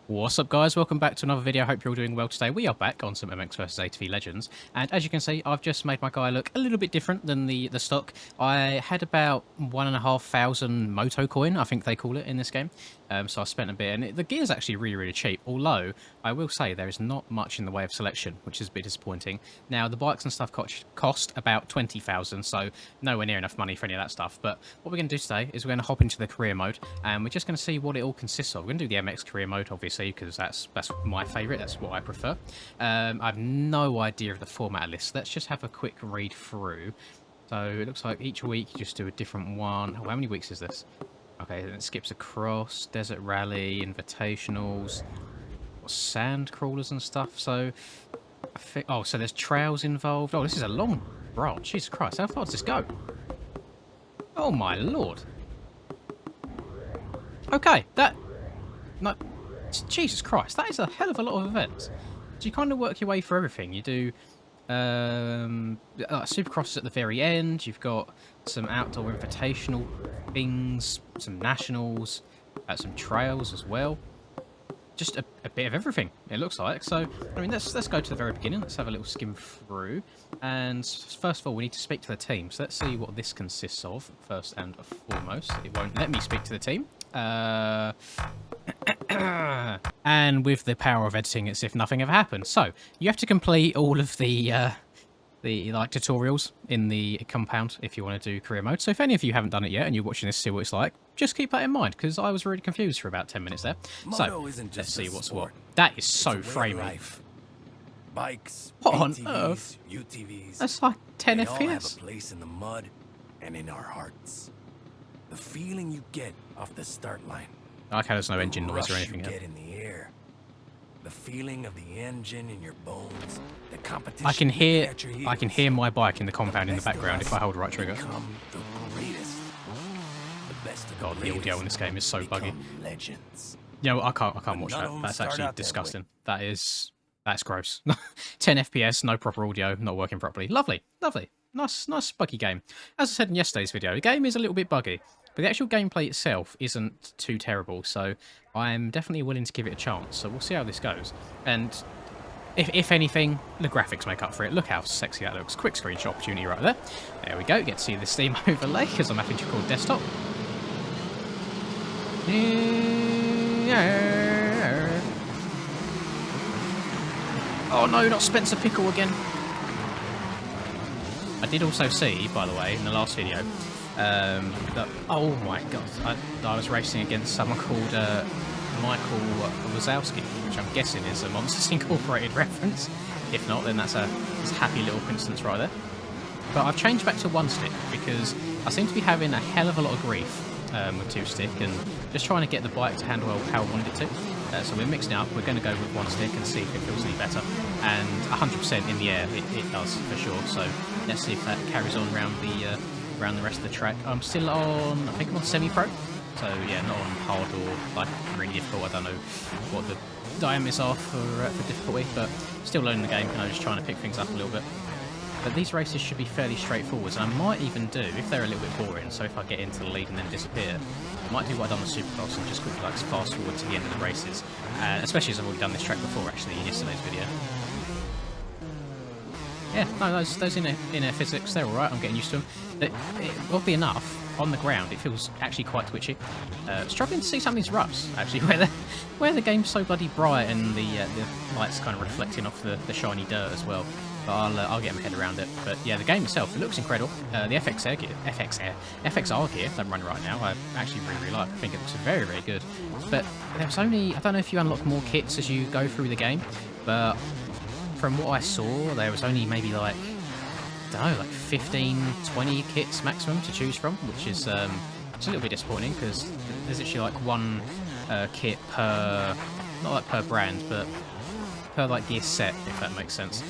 What's up, guys? Welcome back to another video. Hope you're all doing well today. We are back on some MX vs ATV Legends, and as you can see, I've just made my guy look a little bit different than the stock. I had about 1,500 moto coin, I think they call it in this game, so I spent a bit, and the gear's actually really cheap, although I will say there is not much in the way of selection, which is a bit disappointing. Now, the bikes and stuff cost about 20,000, so nowhere near enough money for any of that stuff, but what we're going to do today is we're going to hop into the career mode, and we're just going to see what it all consists of. We're going to do the MX career mode, obviously, because that's my favourite, that's what I prefer. I have no idea of the format of this. Let's just have a quick read through. So it looks like each week you just do a different one. Oh, how many weeks is this? Okay, then it skips across, desert rally, invitationals, sand crawlers and stuff. So, I think, oh, so there's trails involved. Oh, this is a long branch. Jesus Christ, how far does this go? Oh my lord. Okay, no, Jesus Christ, that is a hell of a lot of events. So you kind of work your way through everything. You do Supercrosses at the very end. You've got some outdoor invitational things, some nationals, some trails as well. Just a bit of everything, it looks like. So, I mean, let's go to the very beginning. Let's have a little skim through. And first of all, we need to speak to the team. So let's see what this consists of, first and foremost. It won't let me speak to the team. And with the power of editing, it's if nothing ever happened. So, you have to complete all of the tutorials in the compound if you want to do career mode. So if any of you haven't done it yet and you're watching this to see what it's like, just keep that in mind, because I was really confused for about 10 minutes there. So let's see what's what. That is so framey. Bikes, what on ATVs, earth? UTVs. That's like 10 they FPS. all have a place in the mud and in our hearts. The feeling you get off the start line. Okay, there's no engine noise or rush anything you yet. get in the air. The feeling of the engine in your bones. The competition. I can hear at your I can heels. hear my bike in the compound in the Best of background us if I hold the right trigger. become the greatest. The best of God, the audio in this game is so buggy. become legends. Yeah, I can't But watch none that. of 'em That's start actually out that way. disgusting. That's gross. 10 FPS, no proper audio, not working properly. Lovely. Nice buggy game. As I said in yesterday's video, the game is a little bit buggy, but the actual gameplay itself isn't too terrible, so I'm definitely willing to give it a chance. So we'll see how this goes. And if anything, the graphics make up for it. Look how sexy that looks. Quick screenshot opportunity right there. There we go. Get to see the Steam overlay because I'm having to record desktop. Oh no, not Spencer Pickle again. I did also see, by the way, in the last video, that, oh my god, I was racing against someone called Michael Wazowski, which I'm guessing is a Monsters Incorporated reference. If not, then that's a happy little coincidence right there. But I've changed back to one stick because I seem to be having a hell of a lot of grief with two stick and just trying to get the bike to handle how I wanted it to. So we're mixing it up. We're going to go with one stick and see if it feels any better. And 100% in the air, it does for sure. So let's see if that carries on around the rest of the track. I'm still on, I think I'm on semi-pro. So yeah, not on hard or like really difficult. I don't know what the diameters are for difficulty, but still learning the game. Just trying to pick things up a little bit. But these races should be fairly straightforward, and I might even do, if they're a little bit boring, so if I get into the lead and then disappear, I might do what I've done with Supercross and just quickly like fast forward to the end of the races, especially as I've already done this track before actually in yesterday's video. Yeah, no, those in-air physics, they're alright, I'm getting used to them. Oddly enough, on the ground, it feels actually quite twitchy. Struggling to see some of these ruts, actually, where the game's so bloody bright and the lights kind of reflecting off the shiny dirt as well. But I'll get my head around it. But yeah, the game itself, it looks incredible. The FXR gear that I'm running right now, I actually really like. I think it looks very good. But there's only, I don't know if you unlock more kits as you go through the game, but from what I saw, there was only maybe like, I don't know, like 15, 20 kits maximum to choose from, which is it's a little bit disappointing because there's actually like one kit per, not like per brand, but per like gear set, if that makes sense.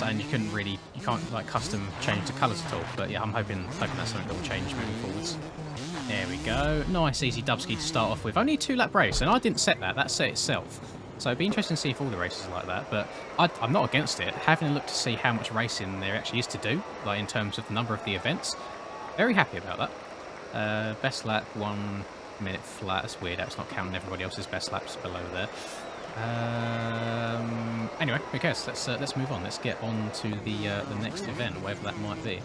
And you can't like custom change the colours at all. But yeah, I'm hoping that's something that will change moving forwards. There we go. Nice easy dubski to start off with. Only a 2-lap race, and I didn't set that. That set itself. So it'd be interesting to see if all the races are like that. But I'm not against it. Having a look to see how much racing there actually is to do, like in terms of the number of the events. Very happy about that. Best lap 1 minute flat. That's weird. That's not counting everybody else's best laps below there. Anyway, who cares? Let's move on. Let's get on to the next event, whatever that might be.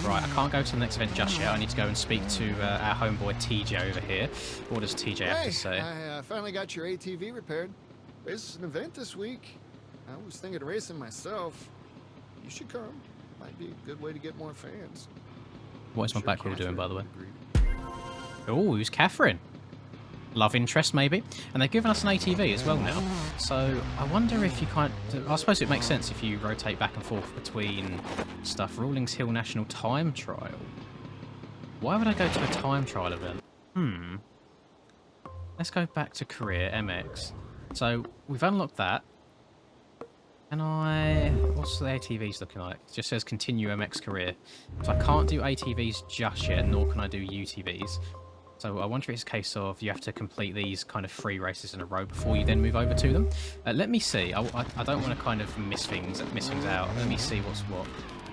Right, I can't go to the next event just yet. I need to go and speak to our homeboy TJ over here. What does TJ have to say? I finally got your ATV repaired. There's an event this week. I was thinking of racing myself. You should come. Might be a good way to get more fans. What is my Sure back wheel doing, Catherine by the way? would agree. Oh, who's Catherine? Love interest, maybe? And they've given us an ATV as well now. So I wonder if you can't... I suppose it makes sense if you rotate back and forth between stuff. Rawlings Hill National Time Trial. Why would I go to a time trial event? Let's go back to Career, MX. So we've unlocked that. Can I... What's the ATVs looking like? It just says continue MX Career. So I can't do ATVs just yet, nor can I do UTVs. So I wonder if it's a case of you have to complete these kind of 3 races in a row before you then move over to them. Let me see. I don't want to kind of miss things out. Let me see what's what.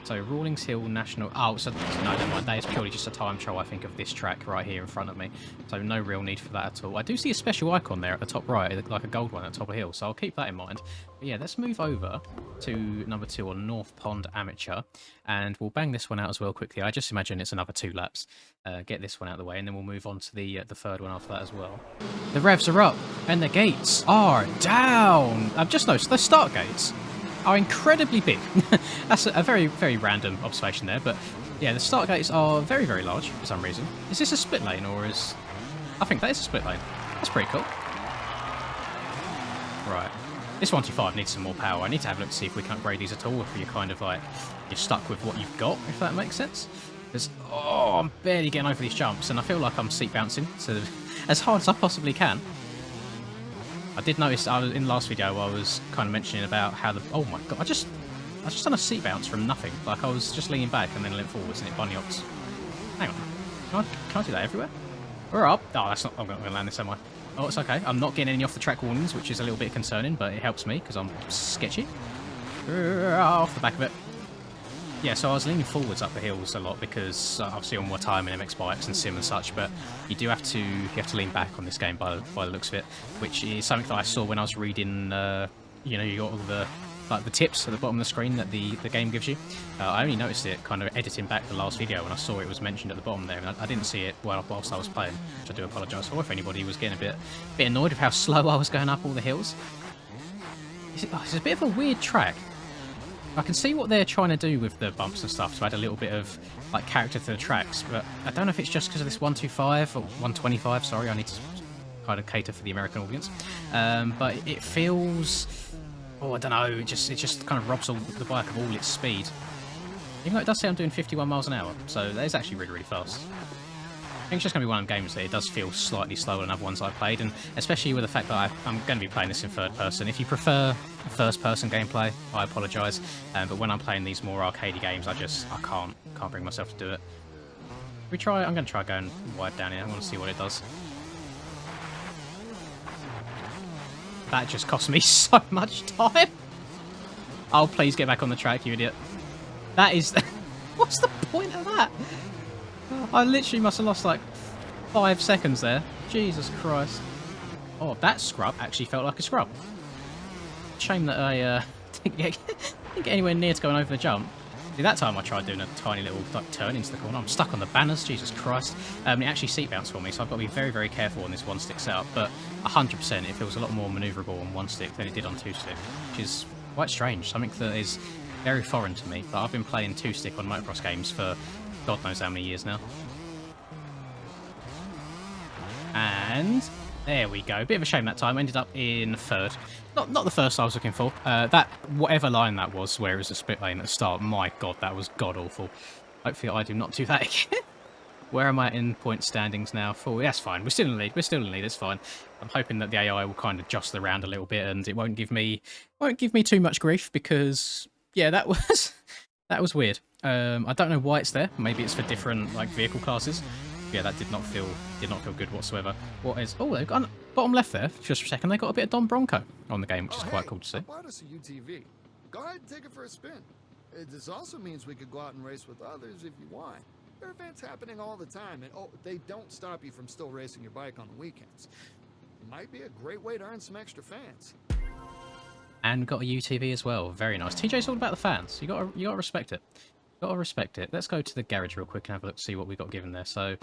So Rawlings Hill National... Oh, so no, never mind. That is purely just a time trial, I think, of this track right here in front of me. So no real need for that at all. I do see a special icon there at the top right, like a gold one at the top of the hill. So I'll keep that in mind. But yeah, let's move over to number 2 on North Pond Amateur. And we'll bang this one out as well quickly. I just imagine it's another 2 laps. Get this one out of the way, and then we'll move on to the 3rd one after that as well. The revs are up, and the gates are down. I've just noticed the start gates are incredibly big. That's a very, very random observation there, but yeah, the start gates are very, very large for some reason. Is this a split lane, or is... I think that is a split lane. That's pretty cool. Right. This 125 needs some more power. I need to have a look to see if we can upgrade these at all, if you're kind of like, you're stuck with what you've got, if that makes sense. Because, oh, I'm barely getting over these jumps, and I feel like I'm seat bouncing so as hard as I possibly can. I did notice in the last video I was kind of mentioning about how the... Oh my god, I just done a seat bounce from nothing. Like I was just leaning back and then leant forwards and it bunny hops. Hang on. Can I do that everywhere? We're up. Oh, that's not... I'm going to land this, am I? Oh, it's okay. I'm not getting any off the track warnings, which is a little bit concerning, but it helps me because I'm sketchy. Off the back of it. Yeah, so I was leaning forwards up the hills a lot because obviously on more time in MX bikes and sim and such, but you do have to lean back on this game by the looks of it, which is something that I saw when I was reading. You know, you got all the tips at the bottom of the screen that the game gives you. I only noticed it kind of editing back the last video when I saw it was mentioned at the bottom there, and I didn't see it whilst I was playing, which I do apologise for if anybody was getting a bit annoyed with how slow I was going up all the hills. It's a bit of a weird track. I can see what they're trying to do with the bumps and stuff to add a little bit of like character to the tracks, but I don't know if it's just because of this 125 or 125. Sorry, I need to kind of cater for the American audience. But it feels, oh, I don't know. It just kind of robs the bike of all its speed. Even though it does say I'm doing 51 miles an hour, so that is actually really, really fast. I think it's just going to be one of them games that it does feel slightly slower than other ones I've played, and especially with the fact that I'm going to be playing this in 3rd person. If you prefer first-person gameplay, I apologise, but when I'm playing these more arcadey games, I can't bring myself to do it. I'm going to try going wide down here. I want to see what it does. That just cost me so much time. Oh, please get back on the track, you idiot. That is... What's the point of that? I literally must have lost like 5 seconds there. Jesus Christ. Oh, that scrub actually felt like a scrub. Shame that I didn't get anywhere near to going over the jump. See, that time I tried doing a tiny little turn into the corner. I'm stuck on the banners, Jesus Christ. It actually seat bounced for me, so I've got to be very, very careful on this 1-stick setup. But 100% it feels a lot more manoeuvrable on 1-stick than it did on 2-stick, which is quite strange. Something that is very foreign to me. But I've been playing 2-stick on motocross games for God knows how many years now. And there we go. Bit of a shame that time. Ended up in 3rd. Not the first I was looking for. That whatever line that was, where it was a split lane at the start. My God, that was god awful. Hopefully I do not do that again. Where am I in point standings now? 4. That's fine. We're still in the lead. We're still in the lead. It's fine. I'm hoping that the AI will kind of jostle around a little bit and it won't give me too much grief because yeah, that was weird. I don't know why it's there. Maybe it's for different like vehicle classes. Yeah, that did not feel good whatsoever. What is... Oh, they've got bottom left there. Just for a second, they got a bit of Don Bronco on the game, which is quite cool to see. I bought us a UTV. Go ahead and take it for a spin. This also means we could go out and race with others if you want. There are events happening all the time, and oh, they don't stop you from still racing your bike on the weekends. Might be a great way to earn some extra fans. And got a UTV as well. Very nice. TJ's all about the fans. You gotta respect it. Gotta respect it. Let's go to the garage real quick and have a look, see what we got given there. So,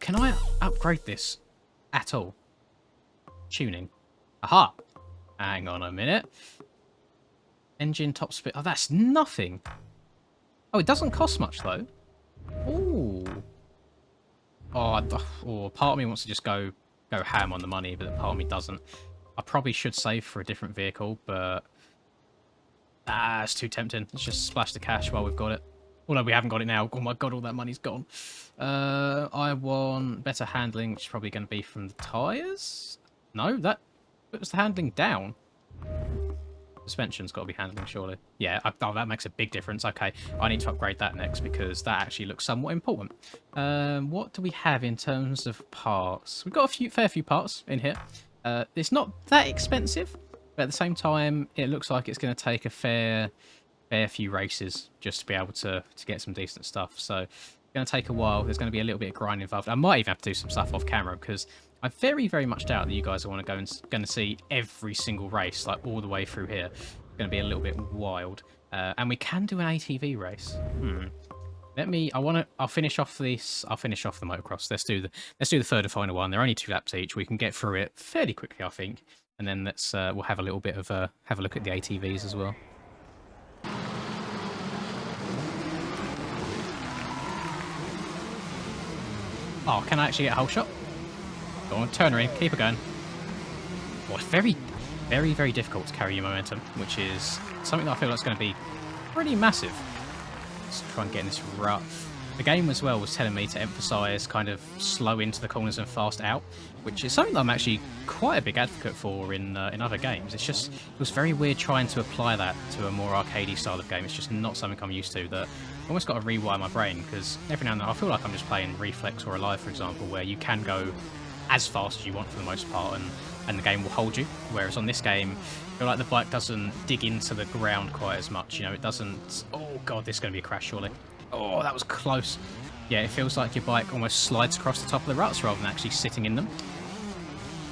can I upgrade this at all? Tuning. Aha! Hang on a minute. Engine top speed. Oh, that's nothing. Oh, it doesn't cost much though. Ooh. Oh, part of me wants to just go ham on the money, but part of me doesn't. I probably should save for a different vehicle, but it's too tempting. Let's just splash the cash while we've got it. Although we haven't got it now. Oh my god, all that money's gone. I want better handling, which is probably going to be from the tyres. No, that puts the handling down. Suspension's got to be handling, surely. Yeah, oh, that makes a big difference. Okay, I need to upgrade that next because that actually looks somewhat important. What do we have in terms of parts? We've got a fair few parts in here. It's not that expensive, but at the same time, it looks like it's going to take a fair few races just to be able to get some decent stuff. So it's going to take a while. There's going to be a little bit of grind involved. I might even have to do some stuff off camera because I very, very much doubt that you guys want to going to see every single race, like all the way through here. It's going to be a little bit wild. And we can do an ATV race. I'll finish off this. I'll finish off the motocross. Let's do the third and final one. They're only 2 laps each. We can get through it fairly quickly, I think. And then we'll have a little bit of have a look at the ATVs as well. Oh, can I actually get a whole shot? Go on, turn her in, keep her going. Oh, it's very, very, very difficult to carry your momentum, which is something that I feel like is going to be pretty massive. Let's try and get in this rut. The game as well was telling me to emphasise kind of slow into the corners and fast out, which is something that I'm actually quite a big advocate for in other games. It's just, it was very weird trying to apply that to a more arcadey style of game. It's just not something I'm used to. That I've almost got to rewire my brain because every now and then I feel like I'm just playing Reflex or Alive, for example, where you can go as fast as you want for the most part and the game will hold you. Whereas on this game, I feel like the bike doesn't dig into the ground quite as much. You know, it doesn't... Oh god, this is going to be a crash surely. Oh, that was close. Yeah, it feels like your bike almost slides across the top of the ruts rather than actually sitting in them.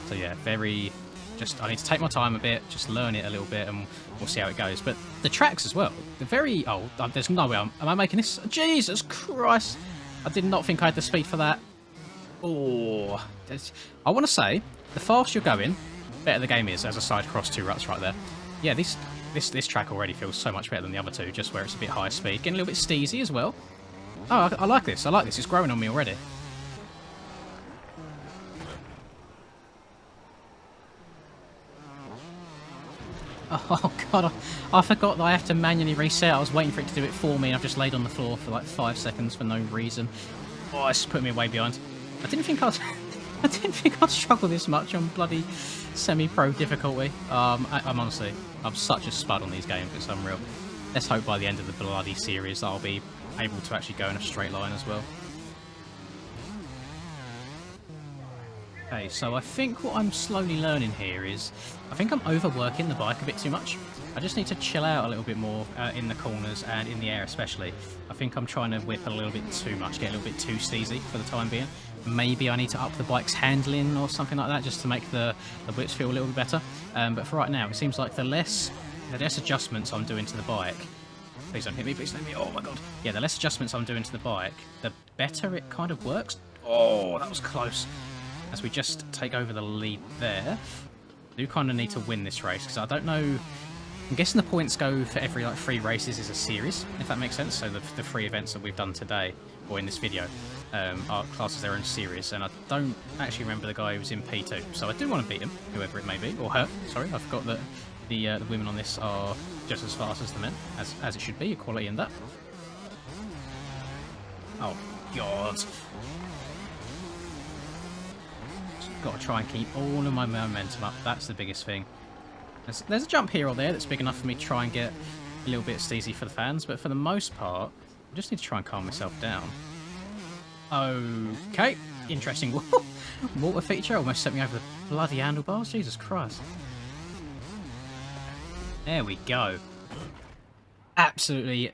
So yeah, very... Just, I need to take my time a bit, just learn it a little bit, and we'll see how it goes. But the tracks as well, they're very... Oh, there's no way am I making this? Jesus Christ! I did not think I had the speed for that. Oh, I want to say, the faster you're going, better the game is, as a side across 2 ruts right there. Yeah, this track already feels so much better than the other 2, just where it's a bit higher speed. Getting a little bit steezy as well. Oh, I like this. I like this. It's growing on me already. Oh, God. I forgot that I have to manually reset. I was waiting for it to do it for me, and I've just laid on the floor for like 5 seconds for no reason. Oh, it's put me way behind. I didn't think I'd struggle this much on bloody semi-pro difficulty. I'm such a spud on these games. It's unreal. Let's hope by the end of the bloody series I'll be able to actually go in a straight line as well. Okay, so I think what I'm slowly learning here is I think I'm overworking the bike a bit too much. I just need to chill out a little bit more in the corners and in the air especially. I think I'm trying to whip a little bit too much, get a little bit too steezy for the time being. Maybe I need to up the bike's handling or something like that just to make the whips feel a little bit better. But for right now, it seems like the less adjustments I'm doing to the bike... Please don't hit me, please don't hit me. Oh my god. Yeah, the less adjustments I'm doing to the bike, the better it kind of works. Oh, that was close. As we just take over the lead there. I do kind of need to win this race because I don't know... I'm guessing the points go for every 3 races is a series, if that makes sense. So the 3 events that we've done today, or in this video, are classed as their own series. And I don't actually remember the guy who was in P2. So I do want to beat him, whoever it may be. Or her, sorry. I forgot that the women on this are just as fast as the men, as it should be, equality in that. Oh, God. Got to try and keep all of my momentum up. That's the biggest thing. There's a jump here or there that's big enough for me to try and get a little bit steezy for the fans, but for the most part, I just need to try and calm myself down. Okay, interesting water feature. Almost sent me over the bloody handlebars. Jesus Christ. There we go. Absolutely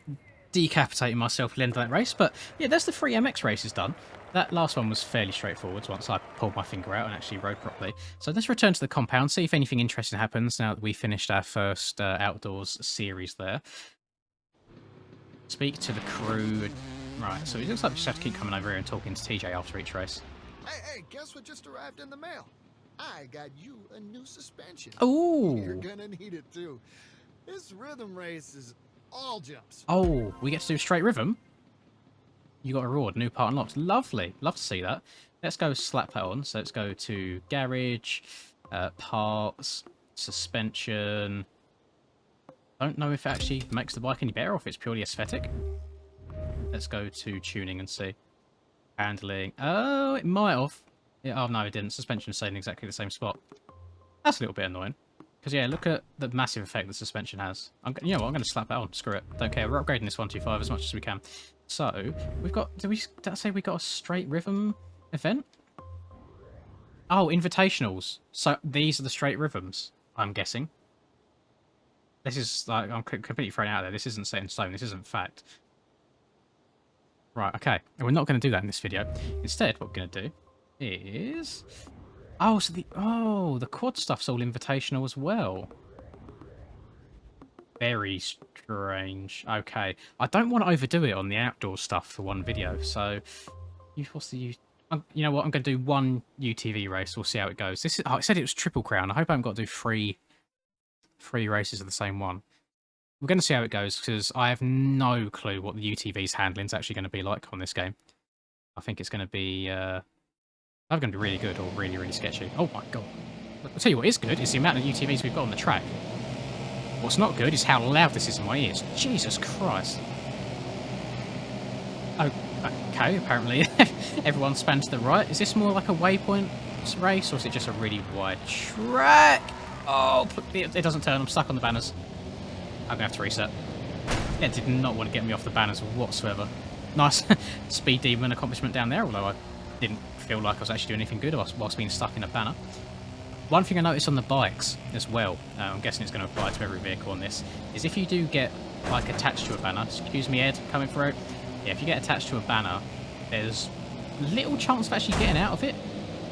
decapitating myself at the end of that race. But yeah, there's the 3 MX races done. That last one was fairly straightforward once I pulled my finger out and actually rode properly. So let's return to the compound, see if anything interesting happens now that we finished our first outdoors series there. Speak to the crew. Right, so it looks like we just have to keep coming over here and talking to TJ after each race. Hey, guess what just arrived in the mail? I got you a new suspension. Oh! You're gonna need it too. This rhythm race is all jumps. Oh, we get to do straight rhythm? You got a reward, new part unlocked. Lovely. Love to see that. Let's go slap that on. So let's go to garage, parts, suspension. Don't know if it actually makes the bike any better or if it's purely aesthetic. Let's go to tuning and see. Handling. Oh, it might have. Yeah, oh, no, it didn't. Suspension stayed in exactly the same spot. That's a little bit annoying. Because, yeah, look at the massive effect the suspension has. You know what? I'm going to slap that on. Screw it. Don't care. We're upgrading this 125 as much as we can. So, we've got... Did I say we got a straight rhythm event? Oh, invitationals. So, these are the straight rhythms, I'm guessing. This is, like, I'm completely thrown out there. This isn't set in stone. This isn't fact. Right, okay. And we're not going to do that in this video. Instead, what we're going to do is... Oh, so the quad stuff's all invitational as well. Very strange. Okay. I don't want to overdo it on the outdoor stuff for one video, so... You know what? I'm going to do one UTV race. We'll see how it goes. This is... Oh, it said it was Triple Crown. I hope I haven't got to do three races of the same one. We're going to see how it goes, because I have no clue what the UTV's handling is actually going to be like on this game. I think it's going to be... either going to be really good or really, really sketchy. Oh my god. I'll tell you what is good, is the amount of UTVs we've got on the track. What's not good is how loud this is in my ears. Jesus Christ. Oh, okay, apparently everyone span to the right. Is this more like a waypoint race, or is it just a really wide track? Oh, it doesn't turn. I'm stuck on the banners. I'm going to have to reset. It did not want to get me off the banners whatsoever. Nice speed demon accomplishment down there, although I didn't feel like I was actually doing anything good whilst being stuck in a banner. One thing I noticed on the bikes as well, I'm guessing it's going to apply to every vehicle on this, is if you do get like attached to a banner, excuse me Ed, coming through, yeah, if you get attached to a banner, there's little chance of actually getting out of it.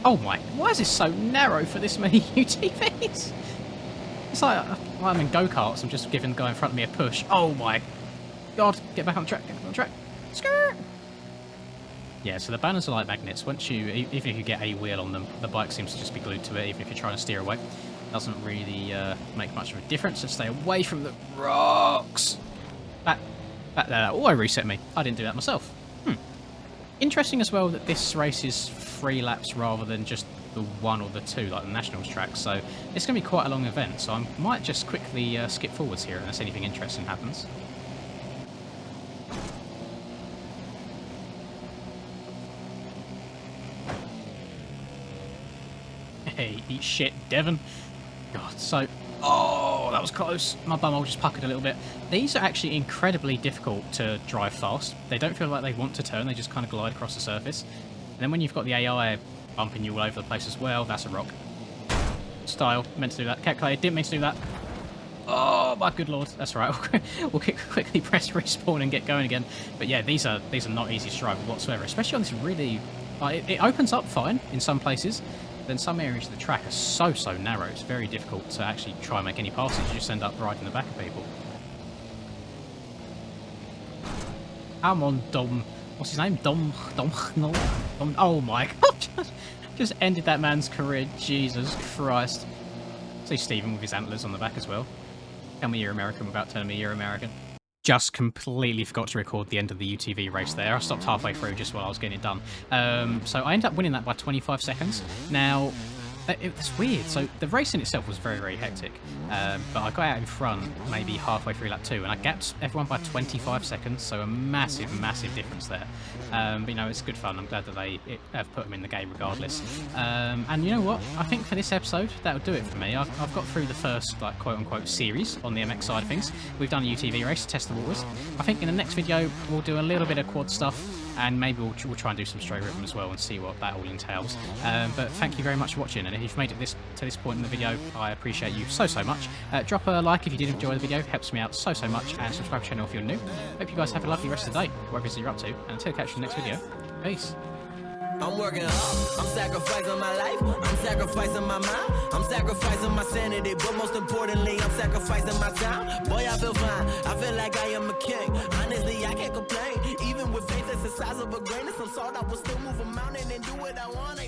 Oh my, why is this so narrow for this many UTVs? It's like I'm in go-karts, I'm just giving the guy in front of me a push. Oh my god, get back on the track, get back on the track. Skirt! Yeah, so the banners are like magnets. Once you, even if you get a wheel on them, the bike seems to just be glued to it, even if you're trying to steer away. Doesn't really make much of a difference, so stay away from the rocks. Back there. Oh, I reset me. I didn't do that myself. Interesting as well that this race is 3 laps rather than just the 1 or the 2, like the Nationals track. So it's going to be quite a long event, so I might just quickly skip forwards here unless anything interesting happens. Hey, eat shit, Devon. God, so... Oh, that was close. My bumhole just puckered a little bit. These are actually incredibly difficult to drive fast. They don't feel like they want to turn, they just kind of glide across the surface. And then when you've got the AI bumping you all over the place as well, that's a rock. Style, meant to do that. Calculated, didn't mean to do that. Oh, my good lord. That's right. We'll quickly press respawn and get going again. But yeah, these are not easy to drive whatsoever, especially on this really... it opens up fine in some places. Then some areas of the track are so narrow, it's very difficult to actually try and make any passes. You just end up right in the back of people. Come on, Dom. What's his name? Dom. Oh my god. Just ended that man's career. Jesus Christ. See Stephen with his antlers on the back as well. Tell me you're American without telling me you're American. Just completely forgot to record the end of the UTV race there. I stopped halfway through just while I was getting it done. So I ended up winning that by 25 seconds. Now, it was weird. So the race in itself was very hectic. But I got out in front maybe halfway through lap 2, and I gapped everyone by 25 seconds. So a massive difference there. But you know, it's good fun. I'm glad that they have put them in the game regardless. And you know what? I think for this episode, that'll do it for me. I've got through the first, like, quote-unquote series on the MX side of things. We've done a UTV race to test the waters. I think in the next video, we'll do a little bit of quad stuff, and maybe we'll try and do some straight rhythm as well and see what that all entails. But thank you very much for watching, and And if you've made it to this point in the video, I appreciate you so much. Drop a like if you did enjoy the video, helps me out so much, and subscribe to the channel if you're new. Hope you guys have a lovely rest of the day, whatever it is you're up to, and until I catch you in the next video, peace. I'm working hard, I'm sacrificing my life, I'm sacrificing my mind, I'm sacrificing my sanity, but most importantly, I'm sacrificing my time. Boy, I feel fine, I feel like I am a king. Honestly, I can't complain, even with faith that's the size of a grain of some salt, I will still move a mountain and do what I want.